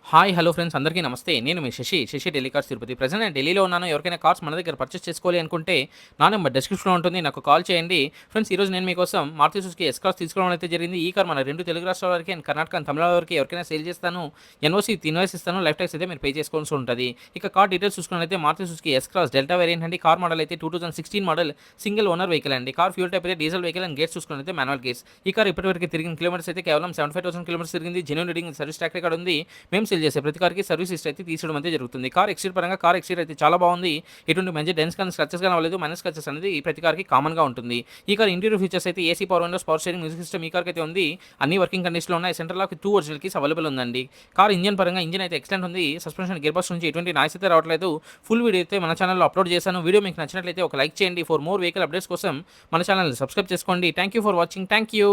Hi hello friends అందరికీ నమస్తే. నేను మీ శశి ఢిల్లీ కార్స్ తిరుపతి. ప్రెజెంట్ నేను ఢిల్లీలో ఉన్నాను. ఎవరికైనా కార్స్ మన దగ్గర పర్చేస్ చేసుకోవాలి అనుకుంటే నా నెంబర్ డిస్క్రిప్షన్‌లో ఉంటుంది. నాకు కాల్ చేయండి. ఫ్రెండ్స్ ఈరోజు నేను మీకోసం మారుతి సుజుకి ఎస్ క్రాస్ తీసుకోవడం అయితే జరిగింది. ఈ కార్ మన 2 తెలుగు రాష్ట్రాల వరకి అండ్ కర్ణాటక అండ్ తమిళనాడు వరకి ఎవరికైనా సేల్ చేస్తాను. ఎన్ఓసి విత్ ఇన్వాయిస్ ఇస్తాను. లైఫ్ ట్యాక్స్ అయితే మీరు పే చేసుకోవాల్సి ఉంటది. ఇక కార్ డీటెయిల్స్ చూసుకున్నట్లయితే Maruti Suzuki S cross delta variant అండి. కార్ మోడల్ అయితే 2016 మోడల్ సింగిల్ ఓనర్ వెహికల్ అండి. కార్ ఫ్యూల్ టైప్ అయితే డీజిల్ వెహికల్ అండ్ గేర్స్ చూసుకున్నట్లయితే మాన్యువల్ గేర్స్. ఈ కార్ ఇప్పటివరకు తిరిగిన కిలోమీటర్స్ అయితే కేవలం 75,000 కిలోమీటర్స్ తిరిగింది. Genuine reading service track record ఉంది. మేము సేల్ చేసే ప్రతి కార్‌కి సర్వీస్ హిస్టరీ అయితే తీసుకోవడం అయితే జరుగుతుంది. కార్ ఎక్స్‌టీరియర్ పరంగా కార్ ఎక్స్‌టీరియర్ అయితే చాలా బాగుంది. ఎటువంటి మంచి డెన్స్ కానీ స్క్రాచెస్ కానీ అవ్వలేదు. మైనర్ స్క్రాచెస్ అనేది ఈ ప్రతి కార్‌కి కామన్‌గా ఉంటుంది. ఈ కార్ ఇంటీరియర్ ఫీచర్స్ అయితే AC, power windows, power steering, music system ఈ కార్‌కి అయితే ఉంది. అన్ని వర్కింగ్ కండిషన్‌లో ఉన్నాయి. Central lock 2 original keys available ఉందండి. కార్ ఇంజిన్ పరంగా ఇంజిన్ అయితే ఎక్సలెంట్ ఉంది. సస్పెన్షన్, గేర్ బాక్స్ నుంచి ఎటువంటి నాయిస్ అయితే రావట్లేదు. ఫుల్ వీడియో అయితే మన ఛానల్‌లో అప్లోడ్ చేశాను. వీడియో మీకు నచ్చినట్లయితే ఒక లైక్ చేయండి. ఫర్ మోర్ వెహికల్ అప్డేట్స్ కోసం మన ఛానల్‌ని సబ్స్క్రైబ్ చేసుకోండి. Thank you for watching. Thank you.